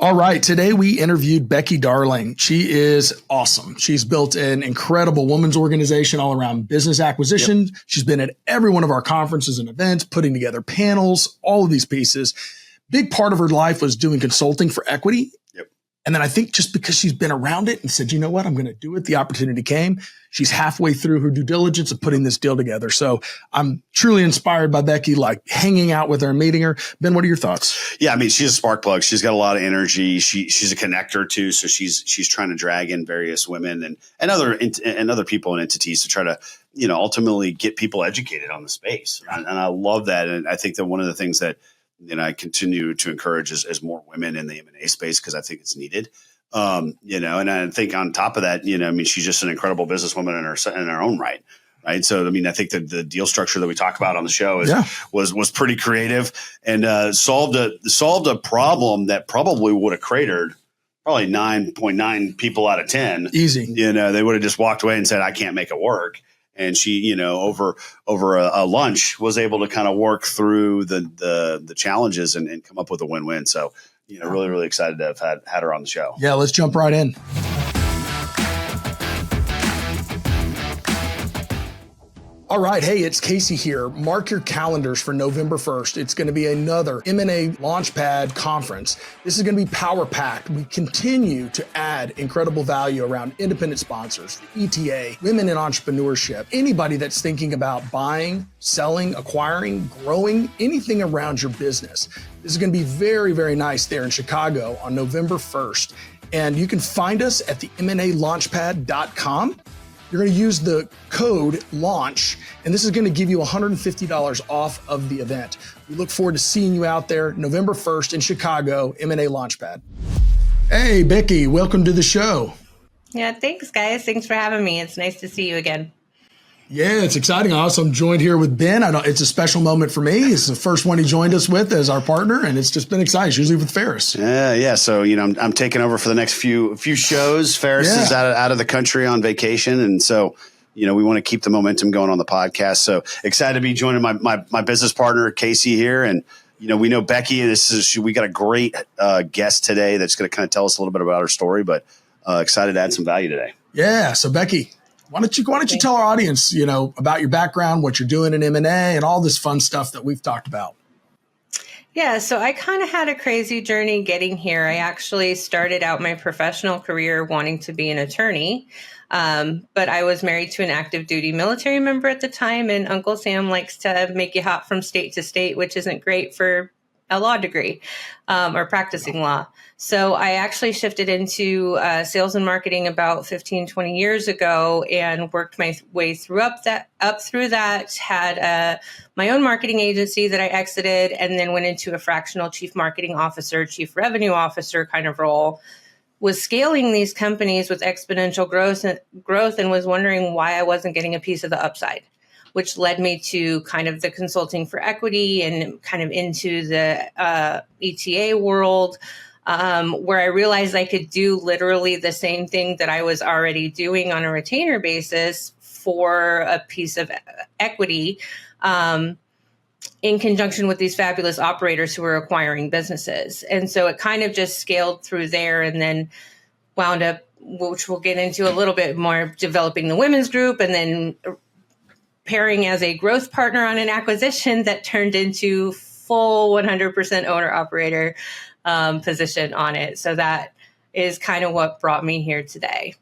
All right. Today we interviewed Beki Darlin. She is awesome. She's built an incredible women's organization all around business acquisition. Yep. She's been at every one of our conferences and events, putting together panels, all of these pieces. Big part of her life was doing consulting for equity. Yep. And then I think just because she's been around it and said, you know what, I'm going to do it. The opportunity came. She's halfway through her due diligence of putting this deal together. So I'm truly inspired by Beki, like hanging out with her and meeting her. Ben, what are your thoughts? Yeah, I mean, she's a spark plug. She's got a lot of energy. She's a connector too. So she's trying to drag in various women and other people and entities to try to, ultimately get people educated on the space. And I love that. And I think that one of the things that I continue to encourage is more women in the M&A space because I think it's needed. And I think on top of that, she's just an incredible businesswoman in her own right. Right. So, I think that the deal structure that we talk about on the show was pretty creative and solved a problem that probably would have cratered probably 9.9 people out of 10. Easy. They would have just walked away and said, I can't make it work. And she, over a lunch was able to kind of work through the challenges and come up with a win-win. So, really, really excited to have had her on the show. Yeah, let's jump right in. All right. Hey, it's Casey here. Mark your calendars for November 1st. It's going to be another M&A Launchpad conference. This is going to be power packed. We continue to add incredible value around independent sponsors, the ETA, women in entrepreneurship, anybody that's thinking about buying, selling, acquiring, growing, anything around your business. This is going to be very, very nice there in Chicago on November 1st. And you can find us at the M&ALaunchpad.com. You're going to use the code LAUNCH, and this is going to give you $150 off of the event. We look forward to seeing you out there November 1st in Chicago, M&A Launchpad. Hey, Beki, welcome to the show. Yeah, thanks, guys. Thanks for having me. It's nice to see you again. Yeah, it's exciting. I'm joined here with Ben. It's a special moment for me. It's the first one he joined us with as our partner, and it's just been exciting. It's usually with Ferris. Yeah. So I'm taking over for the next few shows. Ferris is out of the country on vacation, and so we want to keep the momentum going on the podcast. So excited to be joining my business partner Casey here, and we know Beki. And we got a great guest today that's going to kind of tell us a little bit about her story, but excited to add some value today. Yeah. So Beki, Why don't you tell our audience, about your background, what you're doing in M&A, and all this fun stuff that we've talked about? Yeah, so I kind of had a crazy journey getting here. I actually started out my professional career wanting to be an attorney, but I was married to an active duty military member at the time, and Uncle Sam likes to make you hop from state to state, which isn't great for a law degree or practicing law. So I actually shifted into sales and marketing about 15, 20 years ago and worked my way up through that, had my own marketing agency that I exited, and then went into a fractional chief marketing officer, chief revenue officer kind of role. Was scaling these companies with exponential growth and was wondering why I wasn't getting a piece of the upside, which led me to kind of the consulting for equity and kind of into the ETA world, where I realized I could do literally the same thing that I was already doing on a retainer basis for a piece of equity in conjunction with these fabulous operators who were acquiring businesses. And so it kind of just scaled through there and then wound up, which we'll get into a little bit more, developing the women's group and then pairing as a growth partner on an acquisition that turned into full 100% owner operator position on it. So that is kind of what brought me here today.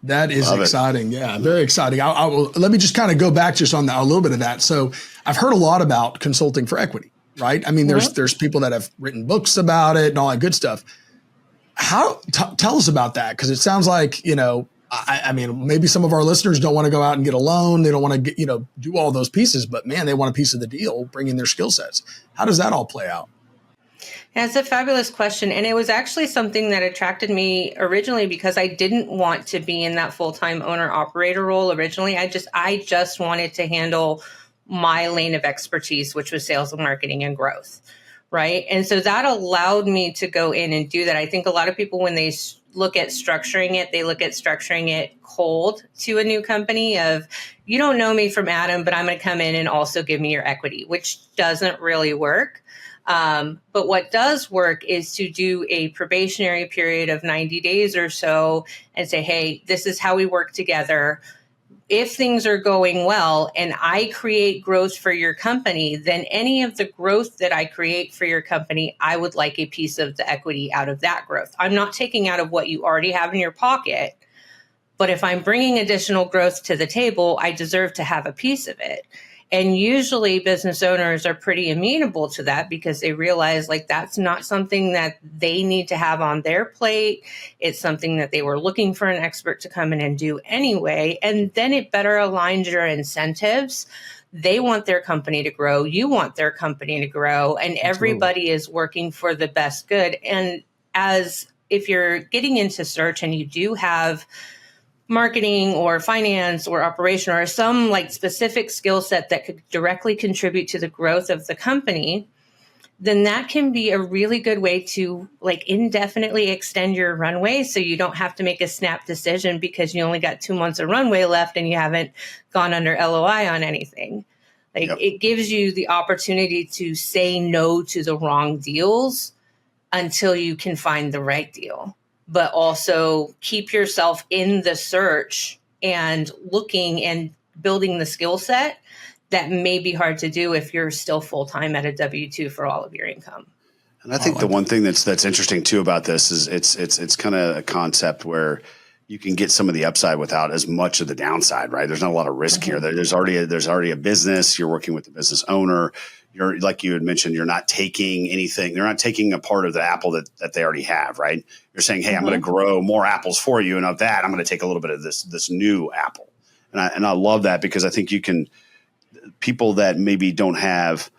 That is exciting. Yeah, very exciting. I will, let me just kind of go back just on a little bit of that. So I've heard a lot about consulting for equity, right? I mean, there's people that have written books about it and all that good stuff. Tell us about that, because it sounds like, I mean, maybe some of our listeners don't want to go out and get a loan. They don't want to get, do all those pieces, but man, they want a piece of the deal, bringing their skill sets. How does that all play out? Yeah, it's a fabulous question. And it was actually something that attracted me originally because I didn't want to be in that full-time owner-operator role originally. I just wanted to handle my lane of expertise, which was sales and marketing and growth, right? And so that allowed me to go in and do that. I think a lot of people, when they look at structuring it, they look at structuring it cold to a new company of, you don't know me from Adam, but I'm going to come in and also give me your equity, which doesn't really work. But what does work is to do a probationary period of 90 days or so and say, hey, this is how we work together. If things are going well and I create growth for your company, then any of the growth that I create for your company, I would like a piece of the equity out of that growth. I'm not taking out of what you already have in your pocket, but if I'm bringing additional growth to the table, I deserve to have a piece of it. And usually business owners are pretty amenable to that because they realize like that's not something that they need to have on their plate. It's something that they were looking for an expert to come in and do anyway. And then it better aligns your incentives. They want their company to grow. You want their company to grow. And everybody is working for the best good. And as if you're getting into search and you do have marketing or finance or operation or some like specific skill set that could directly contribute to the growth of the company, then that can be a really good way to like indefinitely extend your runway. So you don't have to make a snap decision because you only got 2 months of runway left and you haven't gone under LOI on anything. Like It gives you the opportunity to say no to the wrong deals until you can find the right deal. But also keep yourself in the search and looking and building the skill set that may be hard to do if you're still full-time at a W-2 for all of your income. And I think the one thing that's interesting too about this is it's kind of a concept where you can get some of the upside without as much of the downside, right? There's not a lot of risk here. There's already a business. You're working with the business owner. You're, like you had mentioned, you're not taking anything. They're not taking a part of the apple that they already have, right? You're saying, hey, I'm going to grow more apples for you. And of that, I'm going to take a little bit of this new apple. And I love that because I think people that maybe don't have,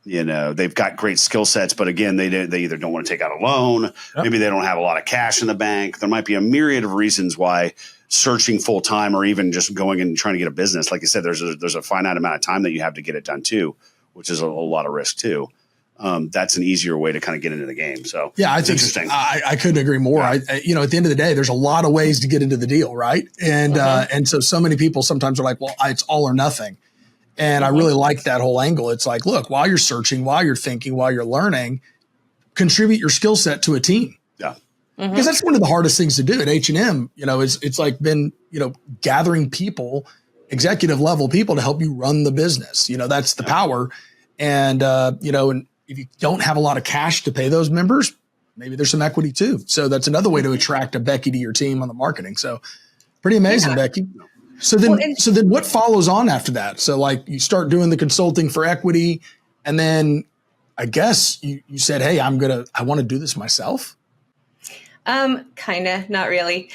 they've got great skill sets, but again, they either don't want to take out a loan. Maybe they don't have a lot of cash in the bank. There might be a myriad of reasons why searching full time or even just going and trying to get a business. Like you said, there's a finite amount of time that you have to get it done too, which is a lot of risk too. That's an easier way to kind of get into the game. So yeah, I think interesting. I couldn't agree more. Yeah. At the end of the day, there's a lot of ways to get into the deal, right? And so many people sometimes are like, well, it's all or nothing. And I really like that whole angle. It's like, look, while you're searching, while you're thinking, while you're learning, contribute your skill set to a team. Yeah. Because that's one of the hardest things to do at H&M. It's like been, gathering people, executive level people to help you run the business. That's the power. And, and if you don't have a lot of cash to pay those members, maybe there's some equity too. So that's another way to attract a Beki to your team on the marketing. So pretty amazing, Beki. So then what follows on after that? So like you start doing the consulting for equity, and then I guess you said, hey, I want to do this myself. Kind of, not really.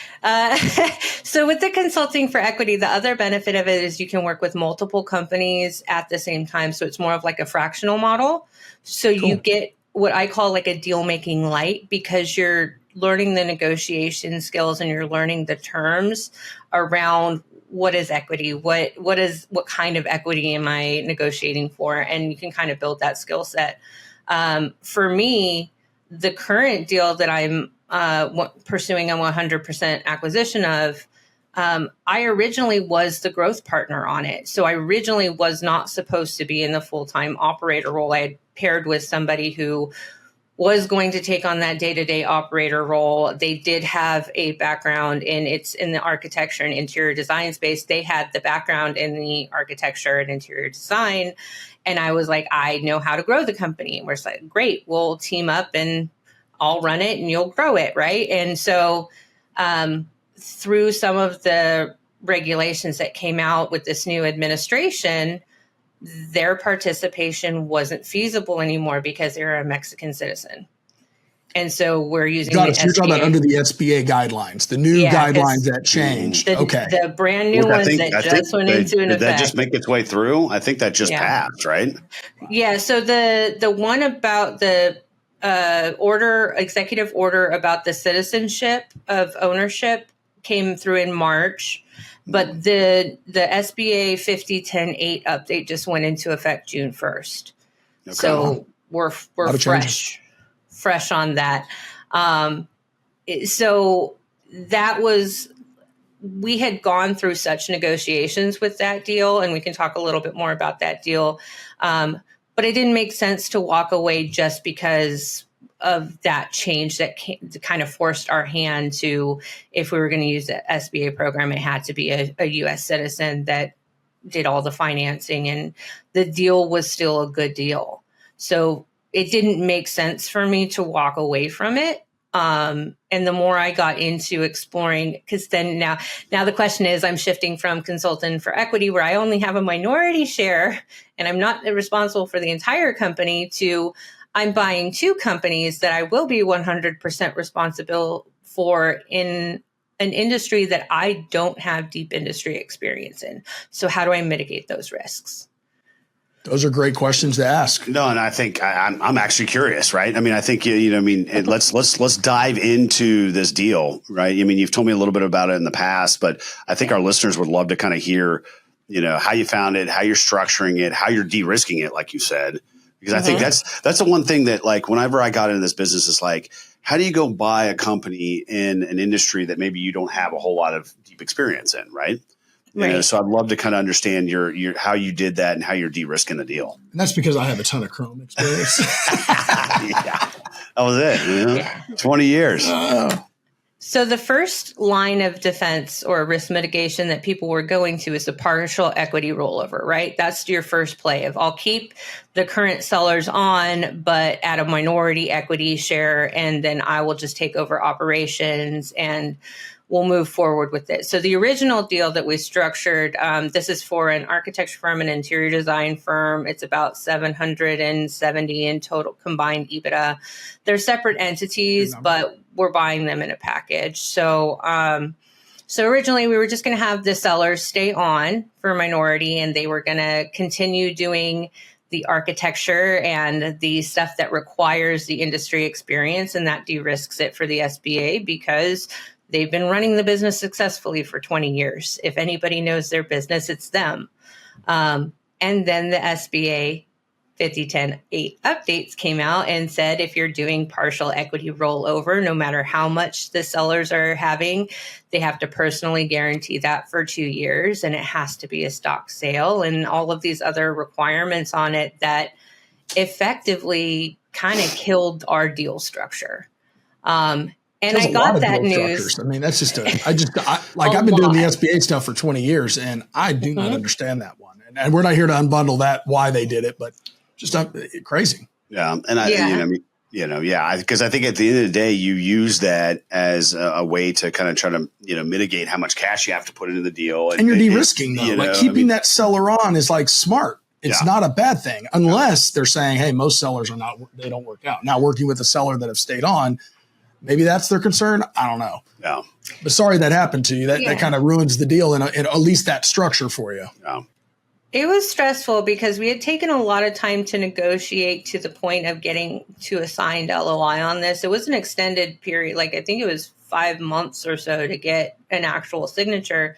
So with the consulting for equity, the other benefit of it is you can work with multiple companies at the same time. So it's more of like a fractional model. So you get what I call like a deal making light because you're learning the negotiation skills and you're learning the terms around what is equity, what kind of equity am I negotiating for? And you can kind of build that skill set. For me, the current deal that I'm pursuing a 100% acquisition of, I originally was the growth partner on it. So I originally was not supposed to be in the full-time operator role. I had paired with somebody who was going to take on that day-to-day operator role. They did have a background in the architecture and interior design space. They had the background in the architecture and interior design. And I was like, I know how to grow the company. And we're like, great, we'll team up and I'll run it and you'll grow it, right? And so through some of the regulations that came out with this new administration, their participation wasn't feasible anymore because they're a Mexican citizen. And so we're using the SBA. So you're talking about under the SBA guidelines, the new guidelines that changed. The brand new ones that just went into an effect. Did that just make its way through? I think that just passed, right? Yeah. So the one about the executive order about the citizenship of ownership came through in March. But the SBA 5010-8 update just went into effect June 1st. Okay. So we're fresh on that. So that was, we had gone through such negotiations with that deal, and we can talk a little bit more about that deal. But but it didn't make sense to walk away just because of that change that kind of forced our hand to, if we were going to use the SBA program, it had to be a U.S. citizen that did all the financing, and the deal was still a good deal. So it didn't make sense for me to walk away from it. And the more I got into exploring, because then now the question is, I'm shifting from consultant for equity, where I only have a minority share and I'm not responsible for the entire company, to I'm buying two companies that I will be 100% responsible for in an industry that I don't have deep industry experience in. So how do I mitigate those risks? Those are great questions to ask. No, and I think I'm actually curious, right? I mean, I think let's dive into this deal, right? I mean, you've told me a little bit about it in the past, but I think our listeners would love to kind of hear, how you found it, how you're structuring it, how you're de-risking it, like you said, because I think that's the one thing that, like, whenever I got into this business, is like, how do you go buy a company in an industry that maybe you don't have a whole lot of deep experience in, right? Right. So I'd love to kind of understand your how you did that and how you're de-risking the deal. And that's because I have a ton of Chrome experience. Yeah, that was it. Yeah. 20 years. So the first line of defense or risk mitigation that people were going to is the partial equity rollover, right? That's your first play of, I'll keep the current sellers on, but at a minority equity share, and then I will just take over operations and we'll move forward with it. So the original deal that we structured, this is for an architecture firm and interior design firm. It's about 770 in total combined EBITDA. They're separate entities, but we're buying them in a package. So originally we were just going to have the sellers stay on for minority, and they were going to continue doing the architecture and the stuff that requires the industry experience, and that de-risks it for the SBA because they've been running the business successfully for 20 years. If anybody knows their business, it's them. And then the SBA 5010-8 updates came out and said, if you're doing partial equity rollover, no matter how much the sellers are having, they have to personally guarantee that for 2 years, and it has to be a stock sale, and all of these other requirements on it that effectively kind of killed our deal structure. And I got that news. I mean, that's just I've been doing the SBA stuff for 20 years, and I do not understand that one. And we're not here to unbundle that, why they did it, but just crazy. Yeah. And because I think at the end of the day, you use that as a way to kind of try to, mitigate how much cash you have to put into the deal. And you're de-risking though. Keeping that seller on is like smart. It's not a bad thing unless they're saying, hey, most sellers they don't work out. Now working with a seller that have stayed on, maybe that's their concern. I don't know. Yeah. But sorry that happened to you. That kind of ruins the deal and at least that structure for you. Yeah. It was stressful because we had taken a lot of time to negotiate to the point of getting to a signed LOI on this. It was an extended period. Like, I think it was 5 months or so to get an actual signature.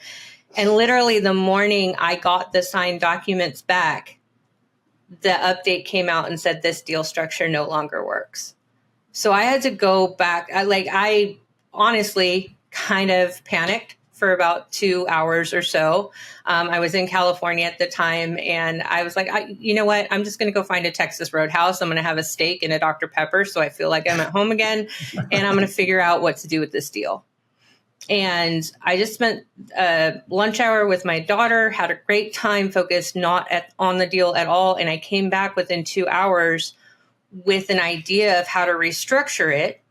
And literally the morning I got the signed documents back, the update came out and said this deal structure no longer works. So I had to go back. I honestly kind of panicked for about 2 hours or so. I was in California at the time, and I was like, you know what? I'm just going to go find a Texas Roadhouse. I'm going to have a steak and a Dr. Pepper so I feel like I'm at home again, and I'm going to figure out what to do with this deal. And I just spent a lunch hour with my daughter, had a great time, focused not on the deal at all, and I came back within 2 hours with an idea of how to restructure it,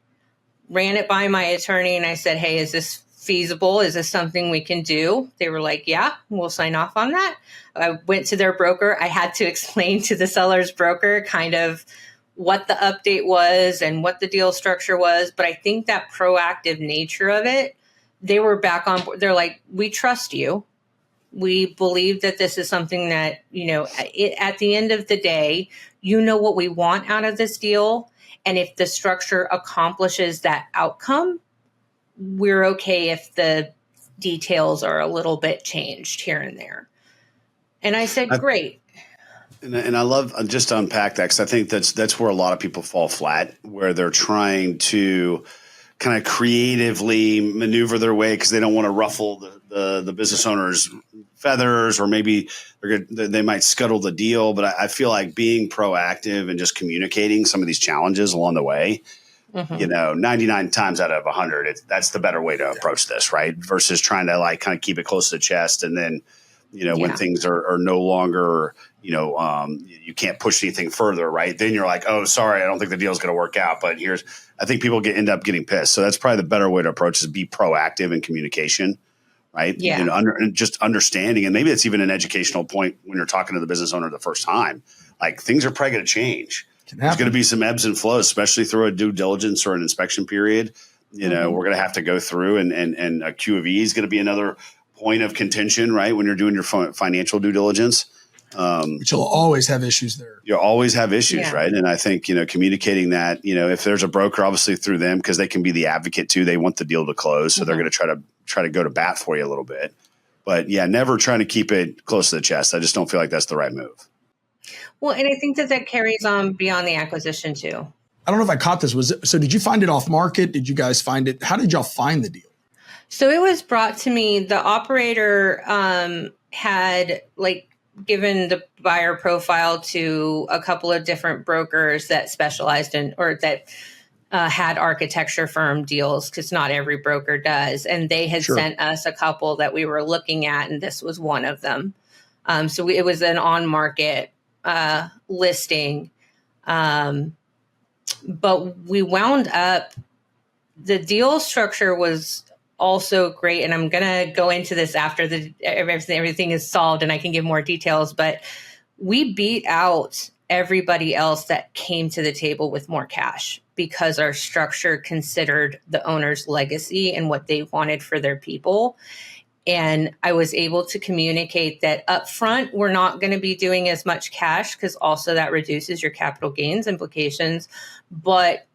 ran it by my attorney, and I said, hey, is this feasible? Is this something we can do? They were like, yeah, we'll sign off on that. I went to their broker. I had to explain to the seller's broker kind of what the update was and what the deal structure was. But I think that proactive nature of it, they were back on board. They're like, we trust you. We believe that this is something that, at the end of the day, what we want out of this deal. And if the structure accomplishes that outcome, we're okay if the details are a little bit changed here and there. And I said, great. And I love just to unpack that, because I think that's where a lot of people fall flat, where they're trying to kind of creatively maneuver their way because they don't want to ruffle the business owner's feathers, or maybe they might scuttle the deal. But I feel like being proactive and just communicating some of these challenges along the way, 99 times out of 100, that's the better way to approach this, right? Versus trying to like kind of keep it close to the chest. And then, when things are no longer, you can't push anything further, right? Then you're like, oh, sorry, I don't think the deal is going to work out. But I think people end up getting pissed. So that's probably the better way to approach is be proactive in communication, right? Yeah. And just understanding. And maybe it's even an educational point when you're talking to the business owner the first time. Like things are probably going to change. There's going to be some ebbs and flows, especially through a due diligence or an inspection period. We're going to have to go through and a Q of E is going to be another point of contention, right? When you're doing your financial due diligence. But you'll always have issues there. You'll always have issues, right? And I think, communicating that, if there's a broker, obviously through them, because they can be the advocate too, they want the deal to close. So they're going to try to go to bat for you a little bit. But never trying to keep it close to the chest. I just don't feel like that's the right move. Well, and I think that carries on beyond the acquisition too. I don't know if I caught this. So did you find it off market? Did you guys find it? How did y'all find the deal? So it was brought to me. The operator had given the buyer profile to a couple of different brokers that specialized in or that had architecture firm deals, because not every broker does. And they had sent us a couple that we were looking at, and this was one of them. So it was an on-market listing. But we wound up, the deal structure was also great. And I'm going to go into this after everything is solved and I can give more details, but we beat out everybody else that came to the table with more cash because our structure considered the owner's legacy and what they wanted for their people. And I was able to communicate that up front, we're not going to be doing as much cash because also that reduces your capital gains implications. But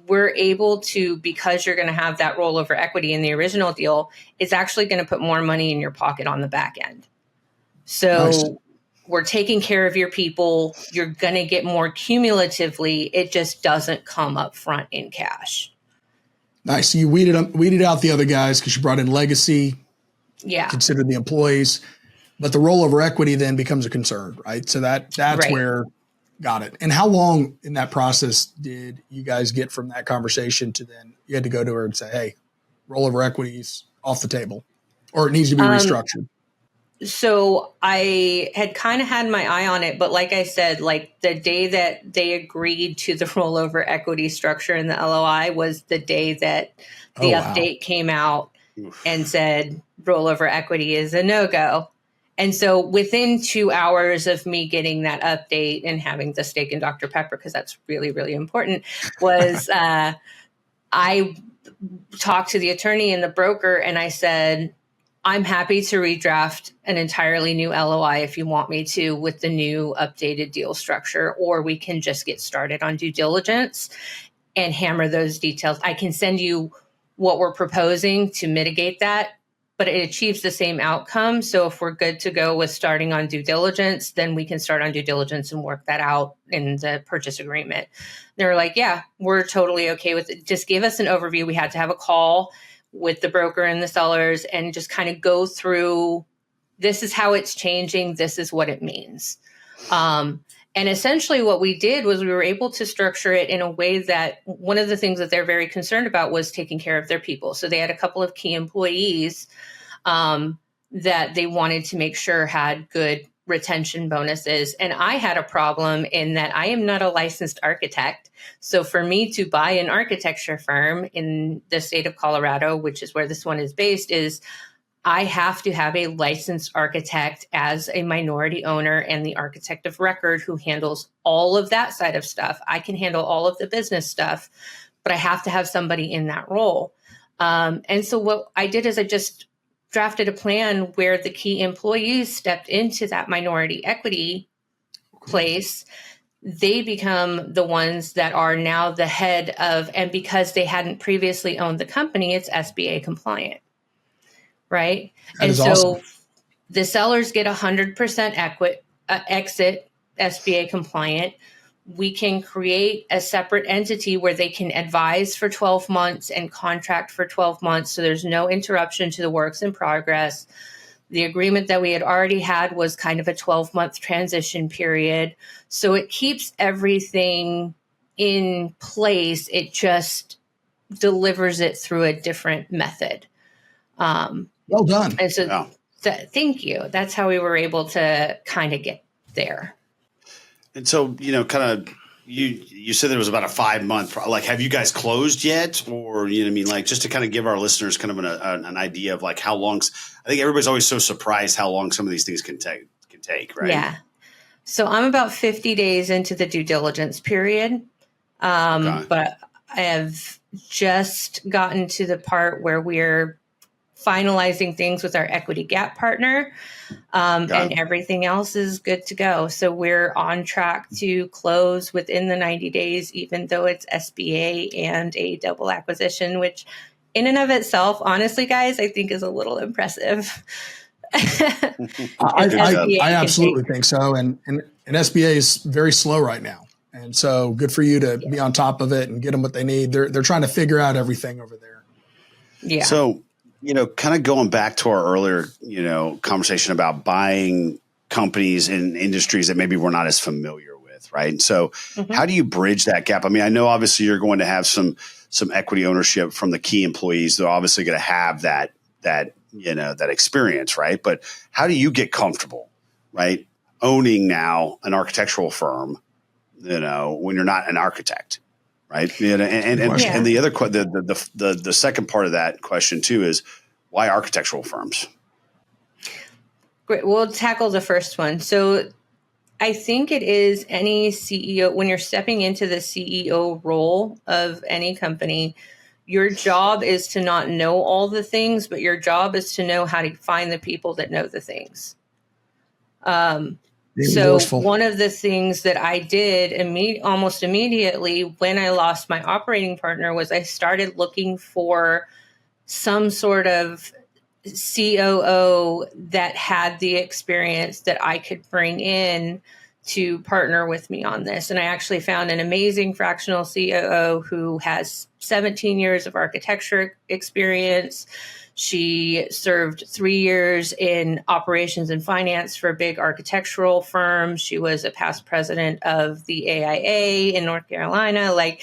we're able to, because you're going to have that rollover equity in the original deal, it's actually going to put more money in your pocket on the back end. So we're taking care of your people. You're going to get more cumulatively. It just doesn't come up front in cash. Nice. So you weeded out the other guys because you brought in legacy. Yeah. Considered the employees, but the rollover equity then becomes a concern, right? So that's where, got it. And how long in that process did you guys get from that conversation to then you had to go to her and say, hey, rollover equity's off the table, or it needs to be restructured? So I had kind of had my eye on it, but like I said, the day that they agreed to the rollover equity structure in the LOI was the day that the update came out and said rollover equity is a no-go. And so within 2 hours of me getting that update and having the steak and Dr. Pepper, because that's really, really important, was I talked to the attorney and the broker and I said, I'm happy to redraft an entirely new LOI if you want me to with the new updated deal structure, or we can just get started on due diligence and hammer those details. I can send you what we're proposing to mitigate that, but it achieves the same outcome. So if we're good to go with starting on due diligence, then we can start on due diligence and work that out in the purchase agreement. They were like, yeah, we're totally okay with it. Just give us an overview. We had to have a call with the broker and the sellers and just kind of go through, this is how it's changing. This is what it means. And essentially what we did was we were able to structure it in a way that one of the things that they're very concerned about was taking care of their people. So they had a couple of key employees that they wanted to make sure had good retention bonuses. And I had a problem in that I am not a licensed architect. So for me to buy an architecture firm in the state of Colorado, which is where this one is based, is I have to have a licensed architect as a minority owner and the architect of record who handles all of that side of stuff. I can handle all of the business stuff, but I have to have somebody in that role. And so what I did is I just drafted a plan where the key employees stepped into that minority equity place. They become the ones that are now the head of, and because they hadn't previously owned the company, it's SBA compliant. Right. And so awesome. The sellers get 100% exit SBA compliant. We can create a separate entity where they can advise for 12 months and contract for 12 months. So there's no interruption to the works in progress. The agreement that we had already had was kind of a 12-month transition period. So it keeps everything in place. It just delivers it through a different method. Well done. And so thank you. That's how we were able to kind of get there. And so, kind of, you said there was about a 5-month, like, have you guys closed yet? Or, like, just to kind of give our listeners kind of an idea of like how long, I think everybody's always so surprised how long some of these things can take, right? Yeah. So I'm about 50 days into the due diligence period. But I have just gotten to the part where we're finalizing things with our equity gap partner, and everything else is good to go. So we're on track to close within the 90 days, even though it's SBA and a double acquisition, which in and of itself, honestly, guys, I think is a little impressive. I absolutely think so. And SBA is very slow right now. And so good for you to be on top of it and get them what they need. They're trying to figure out everything over there. Yeah. So, kind of going back to our earlier, conversation about buying companies in industries that maybe we're not as familiar with, right? So how do you bridge that gap? I mean, I know obviously you're going to have some equity ownership from the key employees. They're obviously going to have that experience, right? But how do you get comfortable, right, owning now an architectural firm, when you're not an architect? Right. And the other the second part of that question too is why architectural firms? Great. We'll tackle the first one. So I think it is any CEO, when you're stepping into the CEO role of any company, your job is to not know all the things, but your job is to know how to find the people that know the things. So one of the things that I did almost immediately when I lost my operating partner was I started looking for some sort of COO that had the experience that I could bring in to partner with me on this. And I actually found an amazing fractional COO who has 17 years of architecture experience. She served 3 years in operations and finance for a big architectural firm. She was a past president of the AIA in North Carolina. Like,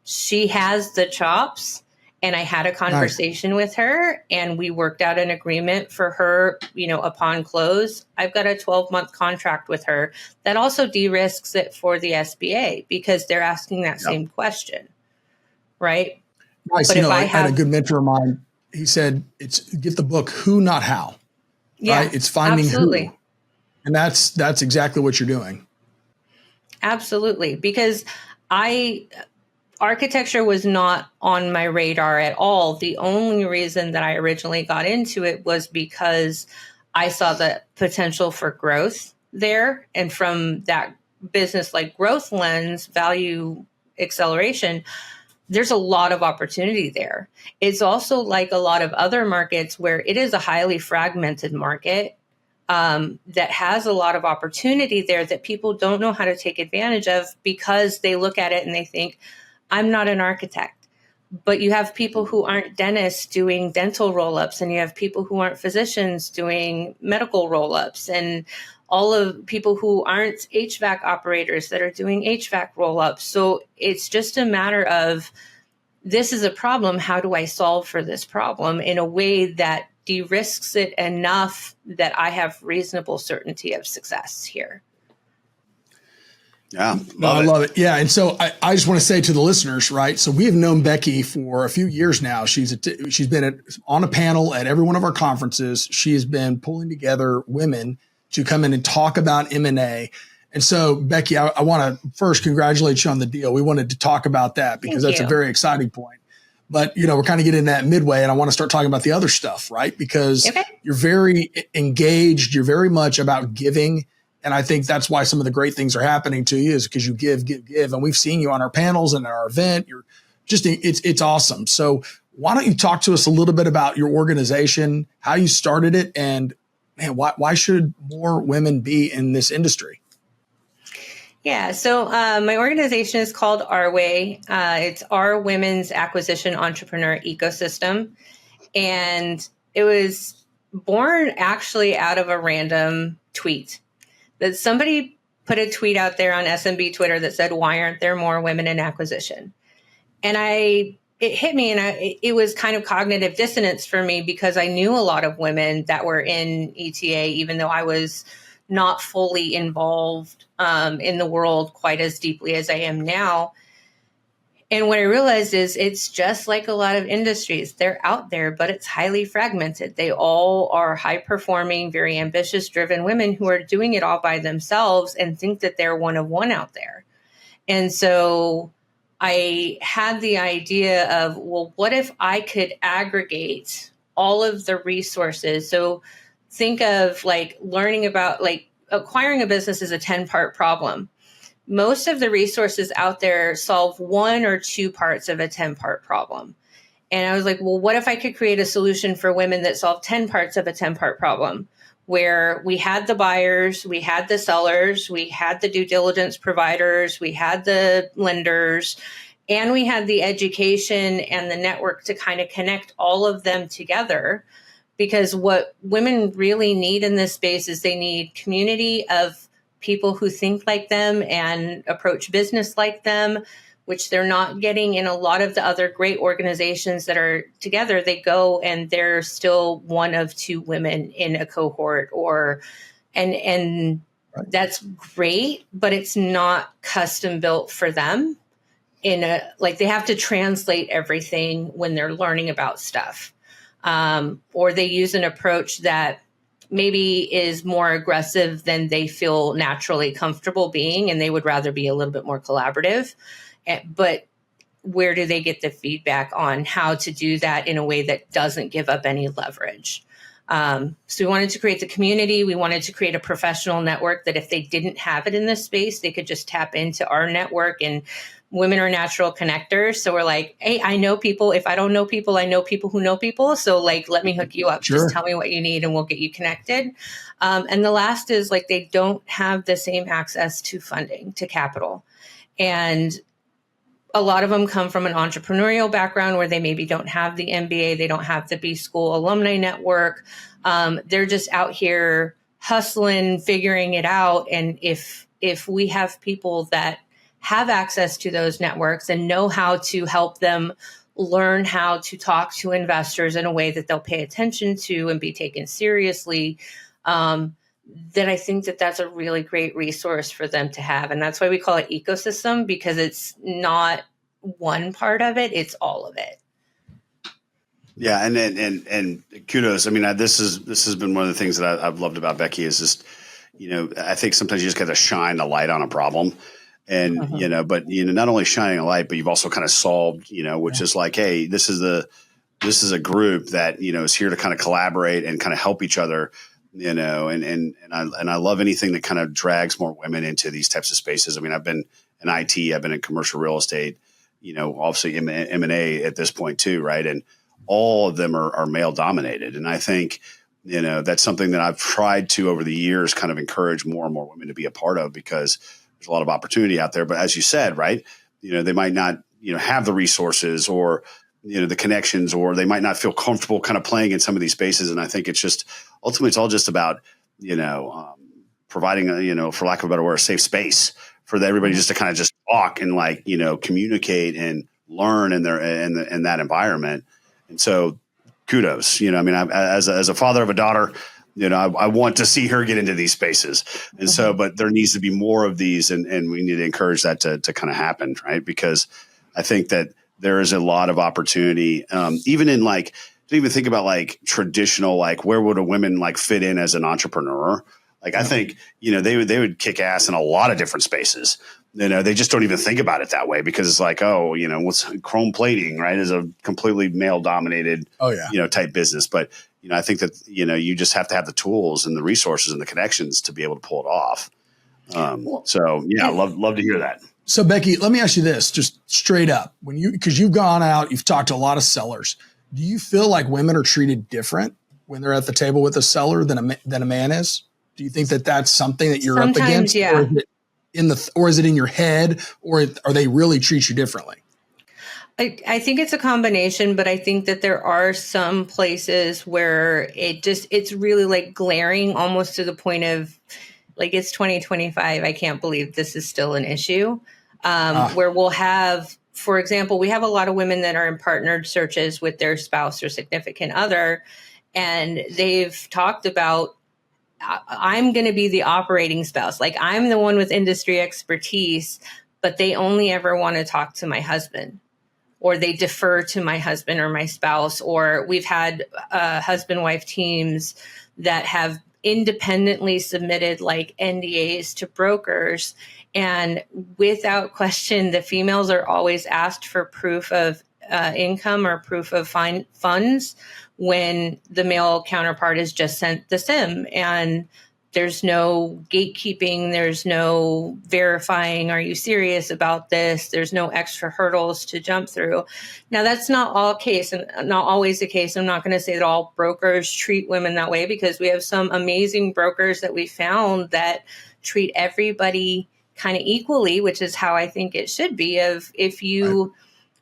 she has the chops. And I had a conversation with her and we worked out an agreement for her, upon close. I've got a 12-month contract with her that also de-risks it for the SBA because they're asking that same question. Right. Nice. But I had a good mentor of mine. He said, get the book, Who, Not How. Yeah, right? It's finding who. And that's exactly what you're doing. Absolutely. Because architecture was not on my radar at all. The only reason that I originally got into it was because I saw the potential for growth there. And from that business like growth lens, value acceleration, there's a lot of opportunity there. It's also like a lot of other markets where it is a highly fragmented market that has a lot of opportunity there that people don't know how to take advantage of because they look at it and they think, I'm not an architect. But you have people who aren't dentists doing dental roll-ups, and you have people who aren't physicians doing medical roll-ups, and all of people who aren't HVAC operators that are doing HVAC roll-ups. So it's just a matter of, this is a problem. How do I solve for this problem in a way that de-risks it enough that I have reasonable certainty of success here? Yeah, I love it. Yeah. And so I just want to say to the listeners, right? So we have known Beki for a few years now. She's been on a panel at every one of our conferences. She has been pulling together women to come in and talk about M&A. And so, Beki, I want to first congratulate you on the deal. We wanted to talk about that because that's a very exciting point. But, we're kind of getting that midway, and I want to start talking about the other stuff, right? Because you're very engaged. You're very much about giving. And I think that's why some of the great things are happening to you is because you give. And we've seen you on our panels and at our event. You're just, it's awesome. So why don't you talk to us a little bit about your organization, how you started it, and man, why should more women be in this industry? Yeah. So my organization is called WAEE. It's our Women's Acquisition Entrepreneur Ecosystem. And it was born actually out of a random tweet that somebody put a tweet out there on SMB Twitter that said, "Why aren't there more women in acquisition?" And it hit me, and it was kind of cognitive dissonance for me because I knew a lot of women that were in ETA, even though I was not fully involved in the world quite as deeply as I am now. And what I realized is it's just like a lot of industries. They're out there, but it's highly fragmented. They all are high performing, very ambitious, driven women who are doing it all by themselves and think that they're one of one out there. And so I had the idea of, well, what if I could aggregate all of the resources? So think of like learning about, like, acquiring a business is a 10-part problem. Most of the resources out there solve 1 or 2 parts of a 10-part problem. And I was like, well, what if I could create a solution for women that solve 10 parts of a 10-part problem, where we had the buyers, we had the sellers, we had the due diligence providers, we had the lenders, and we had the education and the network to kind of connect all of them together. Because what women really need in this space is they need community of people who think like them and approach business like them, which they're not getting in a lot of the other great organizations that are together. They go and they're still 1 of 2 women in a cohort, and that's great, but it's not custom built for them. They have to translate everything when they're learning about stuff, or they use an approach that maybe is more aggressive than they feel naturally comfortable being, and they would rather be a little bit more collaborative. But where do they get the feedback on how to do that in a way that doesn't give up any leverage? So we wanted to create the community. We wanted to create a professional network that if they didn't have it in this space, they could just tap into our network. And women are natural connectors. So we're like, hey, I know people. If I don't know people, I know people who know people. So like, let me hook you up. Sure. Just tell me what you need and we'll get you connected. And the last is like, they don't have the same access to funding, to capital. And a lot of them come from an entrepreneurial background where they maybe don't have the MBA. They don't have the B School alumni network. They're just out here hustling, figuring it out. And if we have people that have access to those networks and know how to help them learn how to talk to investors in a way that they'll pay attention to and be taken seriously, then I think that that's a really great resource for them to have. And that's why we call it ecosystem, because it's not one part of it, it's all of it. Yeah. And kudos. I mean, this has been one of the things that I've loved about Beki is just, I think sometimes you just got to shine a light on a problem. And, but, not only shining a light, but you've also kind of solved, which is like, hey, this is a group that, is here to kind of collaborate and kind of help each other, and I love anything that kind of drags more women into these types of spaces. I mean, I've been in IT, I've been in commercial real estate, obviously M&A at this point too. Right. And all of them are male dominated. And I think, that's something that I've tried to over the years kind of encourage more and more women to be a part of, because there's a lot of opportunity out there. But as you said, right, they might not, have the resources or, the connections, or they might not feel comfortable kind of playing in some of these spaces. And I think it's just, ultimately, it's all just about, providing for lack of a better word, a safe space for everybody just to kind of just talk and like, communicate and learn in that environment. And so kudos, I mean, as a father of a daughter, I want to see her get into these spaces. And so, but there needs to be more of these, and we need to encourage that to kind of happen. Right. Because I think that there is a lot of opportunity, even in like, to even think about like traditional, like where would a woman like fit in as an entrepreneur? Like, I think, they would kick ass in a lot of different spaces. They just don't even think about it that way, because it's like, oh, what's chrome plating, right, is a completely male dominated, type business. But, I think that, you just have to have the tools and the resources and the connections to be able to pull it off. So yeah, love to hear that. So Beki, let me ask you this, just straight up, because you've gone out, you've talked to a lot of sellers. Do you feel like women are treated different when they're at the table with a seller than a man is? Do you think that that's something that you're Sometimes, up against? Yeah. Or is it in your head, or they really treat you differently? I think it's a combination, but I think that there are some places where it's really like glaring almost to the point of like, it's 2025. I can't believe this is still an issue. Where we'll have, for example, we have a lot of women that are in partnered searches with their spouse or significant other, and they've talked about, I'm going to be the operating spouse. Like, I'm the one with industry expertise, but they only ever want to talk to my husband, or they defer to my husband or my spouse. Or we've had husband-wife teams that have independently submitted like NDAs to brokers. And without question, the females are always asked for proof of income or proof of funds when the male counterpart is just sent the SIM. And there's no gatekeeping. There's no verifying. Are you serious about this? There's no extra hurdles to jump through. Now, that's not all case and not always the case. I'm not going to say that all brokers treat women that way, because we have some amazing brokers that we found that treat everybody kind of equally, which is how I think it should be.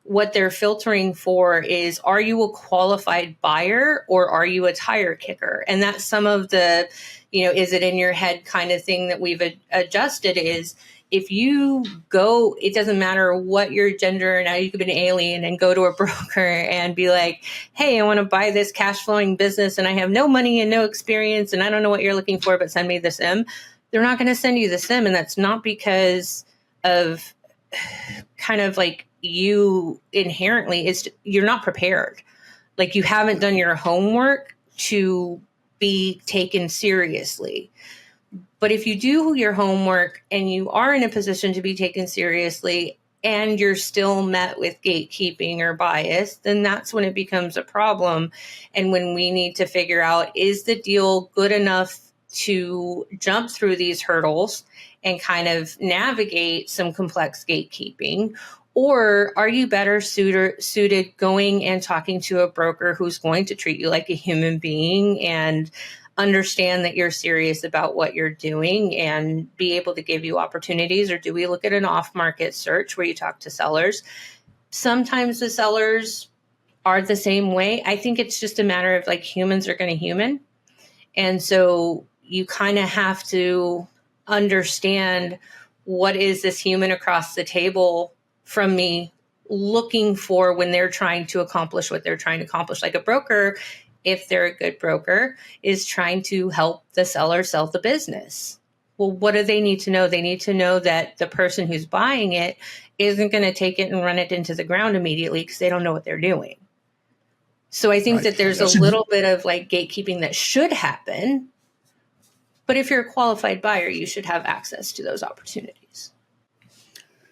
What they're filtering for is, are you a qualified buyer or are you a tire kicker? And that's some of the, is it in your head kind of thing that we've adjusted is, if you go, it doesn't matter what your gender, now you could be an alien and go to a broker and be like, hey, I want to buy this cash flowing business and I have no money and no experience and I don't know what you're looking for, but send me the SIM. They're not going to send you the SIM. And that's not because of kind of like you inherently, you're not prepared. Like, you haven't done your homework to be taken seriously. But if you do your homework and you are in a position to be taken seriously and you're still met with gatekeeping or bias, then that's when it becomes a problem. And when we need to figure out, is the deal good enough to jump through these hurdles and kind of navigate some complex gatekeeping? Or are you better suited going and talking to a broker who's going to treat you like a human being and understand that you're serious about what you're doing and be able to give you opportunities? Or do we look at an off-market search where you talk to sellers? Sometimes the sellers are the same way. I think it's just a matter of like, humans are going to human. And so you kind of have to understand, what is this human across the table from me looking for when they're trying to accomplish what they're trying to accomplish. Like, a broker, if they're a good broker, is trying to help the seller sell the business. Well, what do they need to know? They need to know that the person who's buying it isn't going to take it and run it into the ground immediately, because they don't know what they're doing. So I think that there's a little bit of like gatekeeping that should happen. But if you're a qualified buyer, you should have access to those opportunities.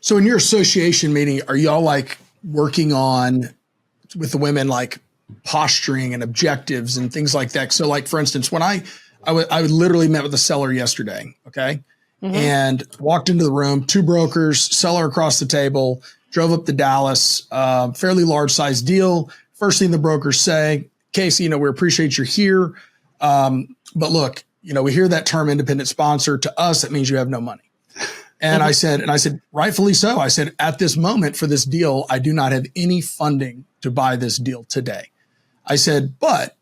So in your association meeting, are y'all like working on with the women, like posturing and objectives and things like that? So like, for instance, when I literally met with a seller yesterday, okay, and walked into the room, 2 brokers, seller across the table, drove up to Dallas, fairly large size deal. First thing the brokers say, Casey, we appreciate you're here, but look, we hear that term independent sponsor. To us, that means you have no money. And I said, rightfully so. I said, at this moment for this deal, I do not have any funding to buy this deal today. I said, but,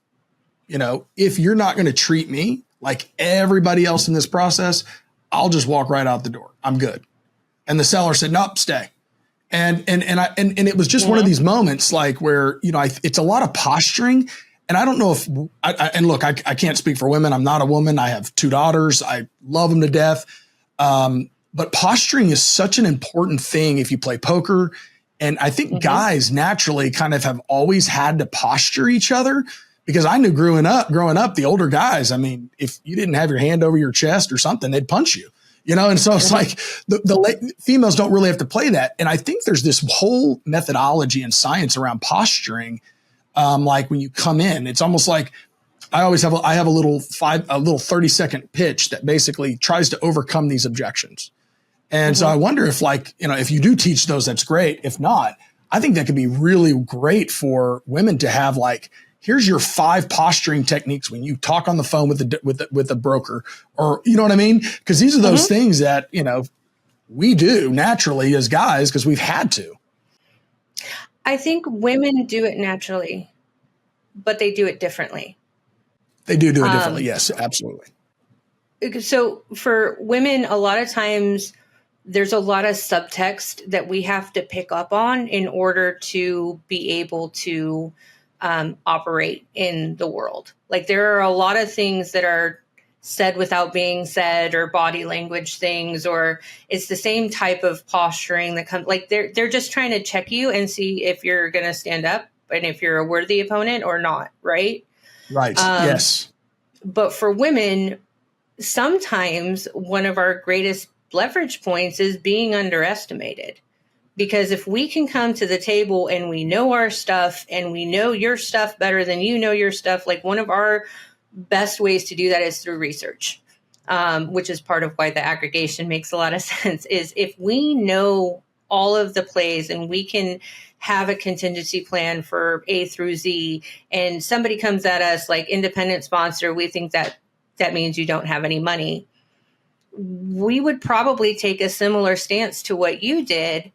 if you're not going to treat me like everybody else in this process, I'll just walk right out the door. I'm good. And the seller said, nope, stay. And it was just one of these moments like where, it's a lot of posturing. And I don't know if, I can't speak for women. I'm not a woman. I have 2 daughters. I love them to death. But posturing is such an important thing if you play poker. And I think guys naturally kind of have always had to posture each other, because I knew growing up, the older guys, I mean, if you didn't have your hand over your chest or something, they'd punch you, and so it's like the females don't really have to play that. And I think there's this whole methodology and science around posturing. Like when you come in, it's almost like I have a little 30-second pitch that basically tries to overcome these objections. And so I wonder if if you do teach those, that's great. If not, I think that could be really great for women to have here's your 5 posturing techniques when you talk on the phone with the broker, or, you know what I mean? Because these are those things that, we do naturally as guys, because we've had to. I think women do it naturally, but they do it differently. They do it differently. Yes, absolutely. So for women, a lot of times there's a lot of subtext that we have to pick up on in order to be able to operate in the world. Like there are a lot of things that are said without being said, or body language things, or it's the same type of posturing that comes, like they're just trying to check you and see if you're going to stand up and if you're a worthy opponent or not. Right. Right. Yes. But for women, sometimes one of our greatest leverage points is being underestimated. Because if we can come to the table and we know our stuff and we know your stuff better than you know your stuff, like one of our best ways to do that is through research, which is part of why the aggregation makes a lot of sense, is if we know all of the plays and we can have a contingency plan for A through Z, and somebody comes at us like independent sponsor, we think that means you don't have any money. We would probably take a similar stance to what you did,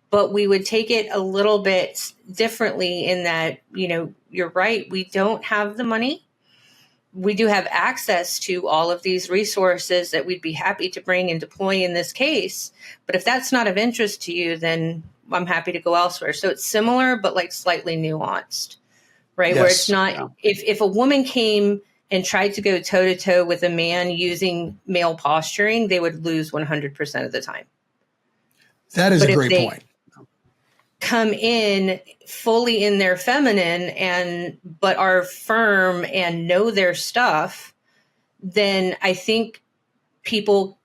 but we would take it a little bit differently in that, you're right. We don't have the money. We do have access to all of these resources that we'd be happy to bring and deploy in this case. But if that's not of interest to you, then I'm happy to go elsewhere. So it's similar, but like slightly nuanced, right? Yes. Where it's not, if a woman came and tried to go toe to toe with a man using male posturing, they would lose 100% of the time. That is a great point. Come in fully in their feminine but are firm and know their stuff, then I think people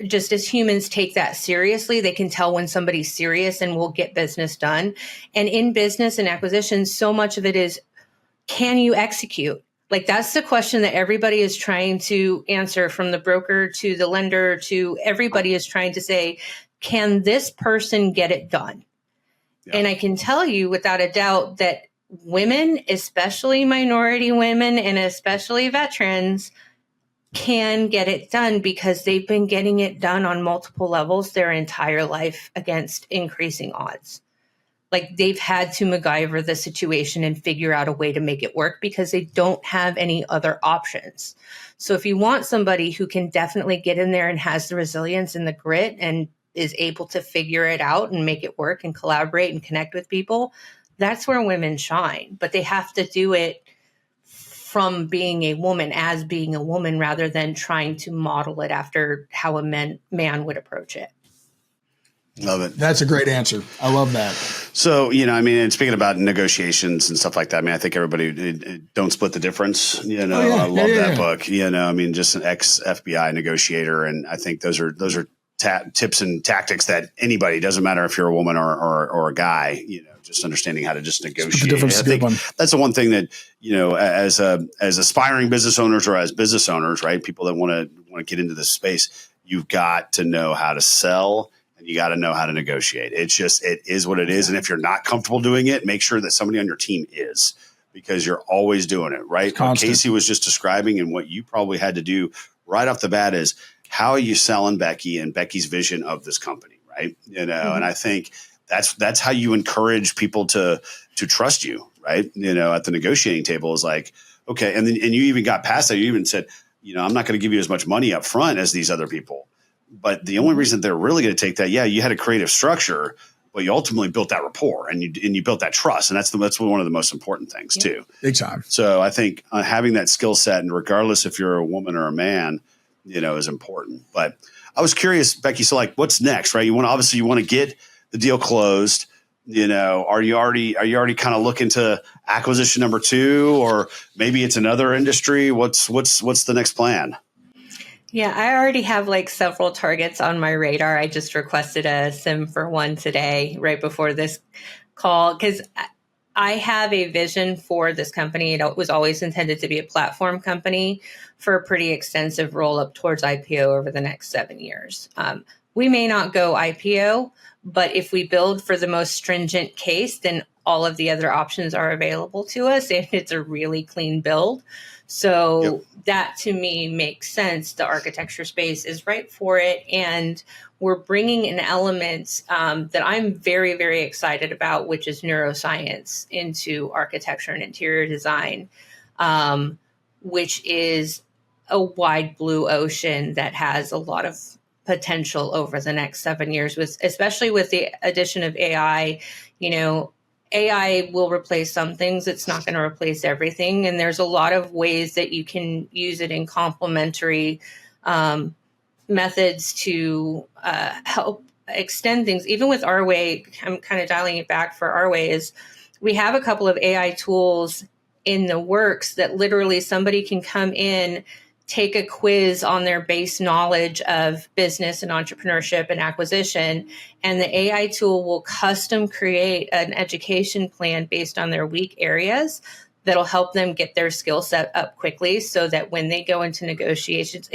just as humans take that seriously. They can tell when somebody's serious and will get business done. And in business and acquisition, so much of it is, can you execute? Like that's the question that everybody is trying to answer, from the broker to the lender to everybody is trying to say, can this person get it done? Yeah. And I can tell you without a doubt that women, especially minority women and especially veterans, can get it done because they've been getting it done on multiple levels their entire life against increasing odds. Like they've had to MacGyver the situation and figure out a way to make it work because they don't have any other options. So if you want somebody who can definitely get in there and has the resilience and the grit and is able to figure it out and make it work and collaborate and connect with people, that's where women shine. But they have to do it from being a woman, as being a woman, rather than trying to model it after how a man would approach it. Love it. That's a great answer. I love that. So, and speaking about negotiations and stuff like that, I think everybody Don't Split the Difference. I love that book. Just an ex-FBI negotiator. And I think those are tips and tactics that anybody, doesn't matter if you're a woman or a guy, just understanding how to just negotiate. I think that's the one thing that, as aspiring business owners or as business owners, right? People that want to get into this space, you've got to know how to sell. You got to know how to negotiate. It is what it is. And if you're not comfortable doing it, make sure that somebody on your team is, because you're always doing it, right? What Casey was just describing and what you probably had to do right off the bat is, how are you selling Beki and Beki's vision of this company, right? And I think that's how you encourage people to trust you, right? At the negotiating table is like, okay. And you even got past that. You even said, I'm not going to give you as much money up front as these other people. But the only reason they're really going to take that, you had a creative structure, but you ultimately built that rapport and you built that trust. And that's one of the most important things too. Big time. So I think having that skill set, and regardless if you're a woman or a man, is important. But I was curious, Beki, so like what's next, right? You want to get the deal closed. Are you already kind of looking to acquisition number 2, or maybe it's another industry? What's the next plan? Yeah, I already have like several targets on my radar. I just requested a sim for one today, right before this call, because I have a vision for this company. It was always intended to be a platform company for a pretty extensive roll up towards IPO over the next 7 years. We may not go IPO, but if we build for the most stringent case, then all of the other options are available to us, and it's a really clean build. So that to me makes sense. The architecture space is right for it. And we're bringing an element that I'm very, very excited about, which is neuroscience into architecture and interior design, which is a wide blue ocean that has a lot of potential over the next 7 years, especially with the addition of AI. AI will replace some things. It's not going to replace everything. And there's a lot of ways that you can use it in complementary methods to help extend things. Even with our way, I'm kind of dialing it back for our way, is we have a couple of AI tools in the works that literally somebody can come in, take a quiz on their base knowledge of business and entrepreneurship and acquisition, and the AI tool will custom create an education plan based on their weak areas that'll help them get their skill set up quickly, so that when they go into negotiations,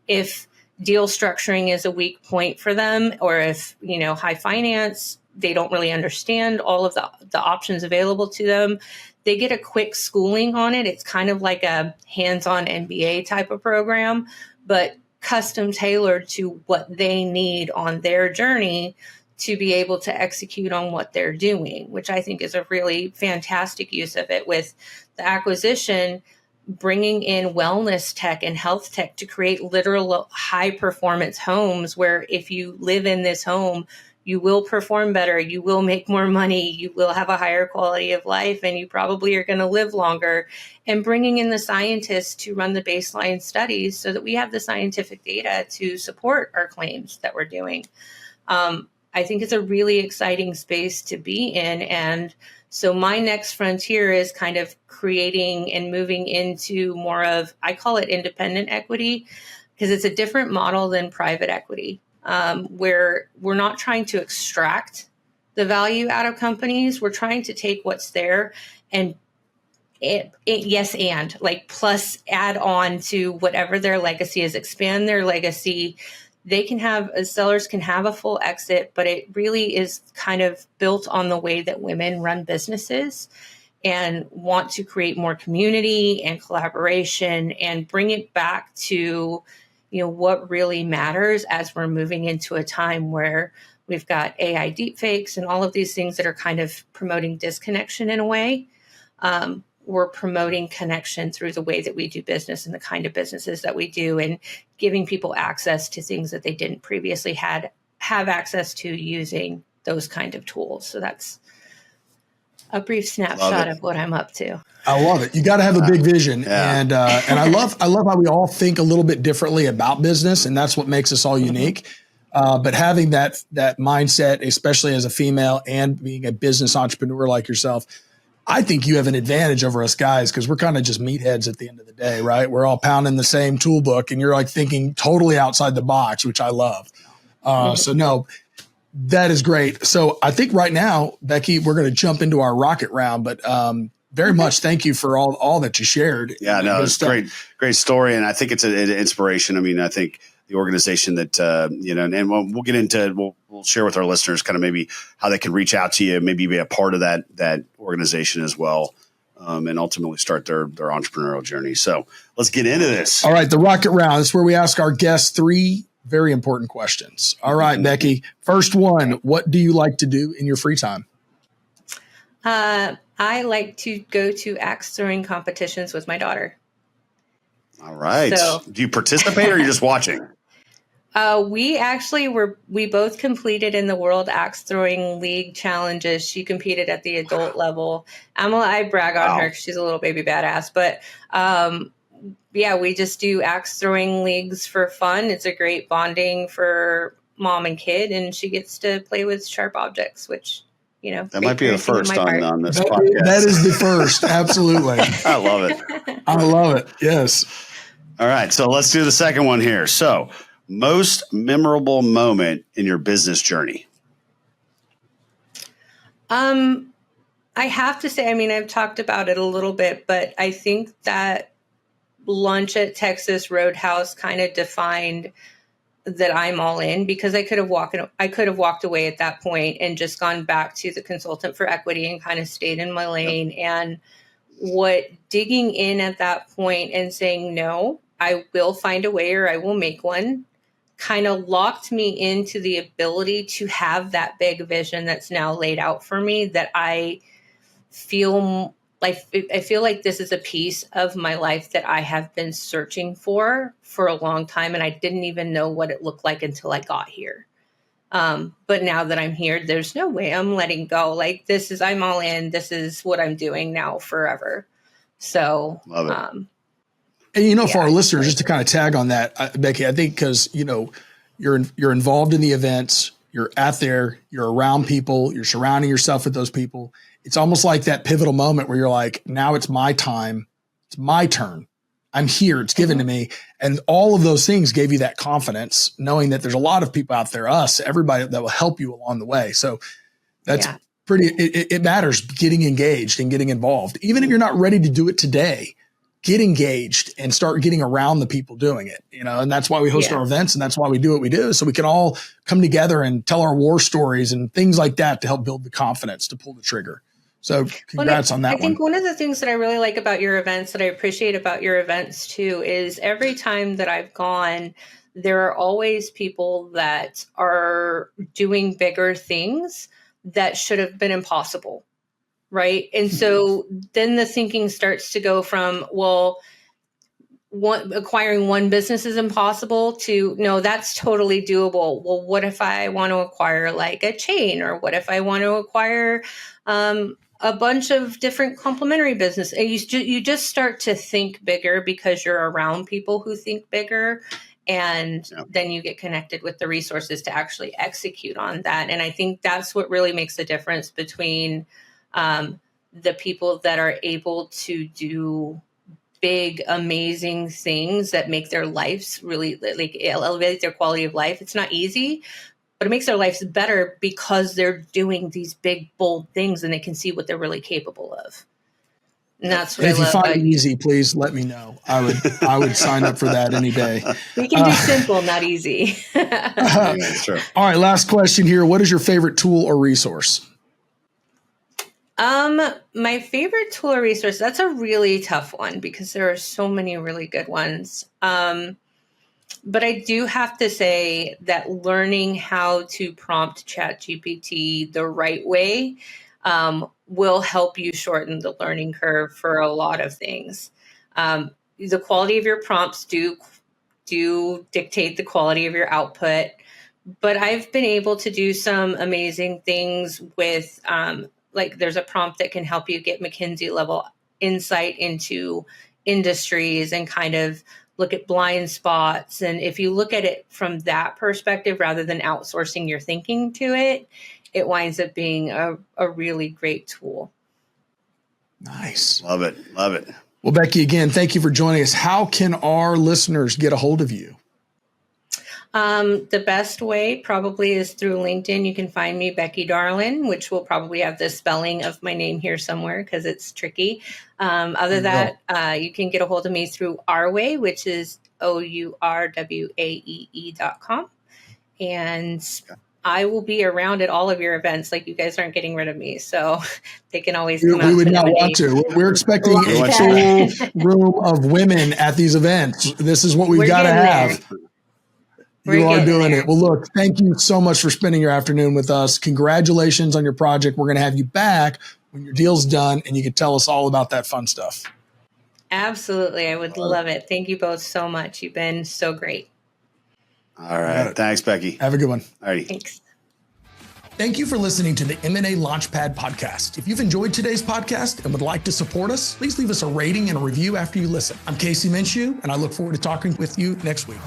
if deal structuring is a weak point for them, or if, high finance, they don't really understand all of the options available to them, they get a quick schooling on it. It's kind of like a hands-on MBA type of program, but custom tailored to what they need on their journey to be able to execute on what they're doing, which I think is a really fantastic use of it. With the acquisition, bringing in wellness tech and health tech to create literal high performance homes where if you live in this home, you will perform better, you will make more money, you will have a higher quality of life, and you probably are going to live longer. And bringing in the scientists to run the baseline studies so that we have the scientific data to support our claims that we're doing. I think it's a really exciting space to be in. And so my next frontier is kind of creating and moving into more of, I call it independent equity, because it's a different model than private equity. Where we're not trying to extract the value out of companies. We're trying to take what's there and plus add on to whatever their legacy is, expand their legacy. They can have, sellers can have a full exit, but it really is kind of built on the way that women run businesses and want to create more community and collaboration and bring it back to what really matters as we're moving into a time where we've got AI deepfakes and all of these things that are kind of promoting disconnection in a way. We're promoting connection through the way that we do business and the kind of businesses that we do, and giving people access to things that they didn't previously have access to using those kind of tools. So that's a brief snapshot of what I'm up to. I love it. You got to have a big vision. Yeah. And I love how we all think a little bit differently about business, and that's what makes us all unique. But having that mindset, especially as a female and being a business entrepreneur like yourself, I think you have an advantage over us guys, because we're kind of just meatheads at the end of the day, right? We're all pounding the same tool book, and you're like thinking totally outside the box, which I love. So no, that is great. So I think right now, Beki, we're going to jump into our rocket round, but very much thank you for all that you shared. Yeah, no, it's great story. And I think it's an inspiration. I mean, I think the organization that, and we'll get into, we'll share with our listeners kind of maybe how they can reach out to you, maybe be a part of that organization as well, and ultimately start their entrepreneurial journey. So let's get into this. All right. The rocket round is where we ask our guests 3 very important questions. All right, Beki, first one, what do you like to do in your free time? I like to go to axe throwing competitions with my daughter. All right. So, do you participate or are you just watching? We both competed in the World Axe Throwing League challenges. She competed at the adult level. I brag on her because she's a little baby badass. But we just do axe throwing leagues for fun. It's a great bonding for mom and kid, and she gets to play with sharp objects, which, that might be the first on this podcast. That is the first. Absolutely. I love it. I love it. Yes. All right. So let's do the second one here. So, most memorable moment in your business journey? I have to say, I've talked about it a little bit, but I think that lunch at Texas Roadhouse kind of defined that I'm all in, because I could have walked away at that point and just gone back to the consultant for equity and kind of stayed in my lane. And what digging in at that point and saying, no, I will find a way, or I will make one, kind of locked me into the ability to have that big vision that's now laid out for me, that I feel like this is a piece of my life that I have been searching for a long time. And I didn't even know what it looked like until I got here. But now that I'm here, there's no way I'm letting go. Like, I'm all in. This is what I'm doing now forever. So, love it. And, for our listeners, just to kind of tag on that, Becky, I think because, you're involved in the events, you're out there, you're around people, you're surrounding yourself with those people. It's almost like that pivotal moment where you're like, now it's my time. It's my turn. I'm here. It's given to me. And all of those things gave you that confidence, knowing that there's a lot of people out there, everybody that will help you along the way. So that's it matters getting engaged and getting involved. Even if you're not ready to do it today, get engaged and start getting around the people doing it, and that's why we host our events, and that's why we do what we do. So we can all come together and tell our war stories and things like that to help build the confidence to pull the trigger. So congrats on that one. I think one of the things that I really like about your events, that I appreciate about your events too, is every time that I've gone, there are always people that are doing bigger things that should have been impossible. Right. And so then the thinking starts to go from, acquiring one business is impossible to, no, that's totally doable. Well, what if I want to acquire like a chain, or what if I want to acquire a bunch of different complementary business? And you just start to think bigger because you're around people who think bigger. And then you get connected with the resources to actually execute on that. And I think that's what really makes the difference between the people that are able to do big, amazing things that make their lives really, like, elevate their quality of life. It's not easy, but it makes their lives better because they're doing these big, bold things and they can see what they're really capable of. And that's what I love. If you find it easy, please let me know. I would sign up for that any day. We can do simple, not easy. Sure. All right. Last question here. What is your favorite tool or resource? My favorite tool or resource, that's a really tough one because there are so many really good ones. But I do have to say that learning how to prompt ChatGPT the right way will help you shorten the learning curve for a lot of things. The quality of your prompts do dictate the quality of your output, but I've been able to do some amazing things with, like, there's a prompt that can help you get McKinsey level insight into industries and kind of look at blind spots. And if you look at it from that perspective, rather than outsourcing your thinking to it, it winds up being a really great tool. Nice. Love it. Love it. Well, Becky, again, thank you for joining us. How can our listeners get a hold of you? The best way probably is through LinkedIn. You can find me, Beki Darlin, which will probably have the spelling of my name here somewhere because it's tricky. Other than that, you can get a hold of me through Ourway, which is OURWAEE.com. And I will be around at all of your events. Like, you guys aren't getting rid of me, so they can always come out. We would not want to. We're expecting a full room of women at these events. This is what we've got to have. You are doing it. Well, look, thank you so much for spending your afternoon with us. Congratulations on your project. We're going to have you back when your deal's done and you can tell us all about that fun stuff. Absolutely. I would love it. Thank you both so much. You've been so great. All right. Thanks, Becky. Have a good one. All righty. Thanks. Thank you for listening to the M&A Launchpad Podcast. If you've enjoyed today's podcast and would like to support us, please leave us a rating and a review after you listen. I'm Casey Minshew, and I look forward to talking with you next week.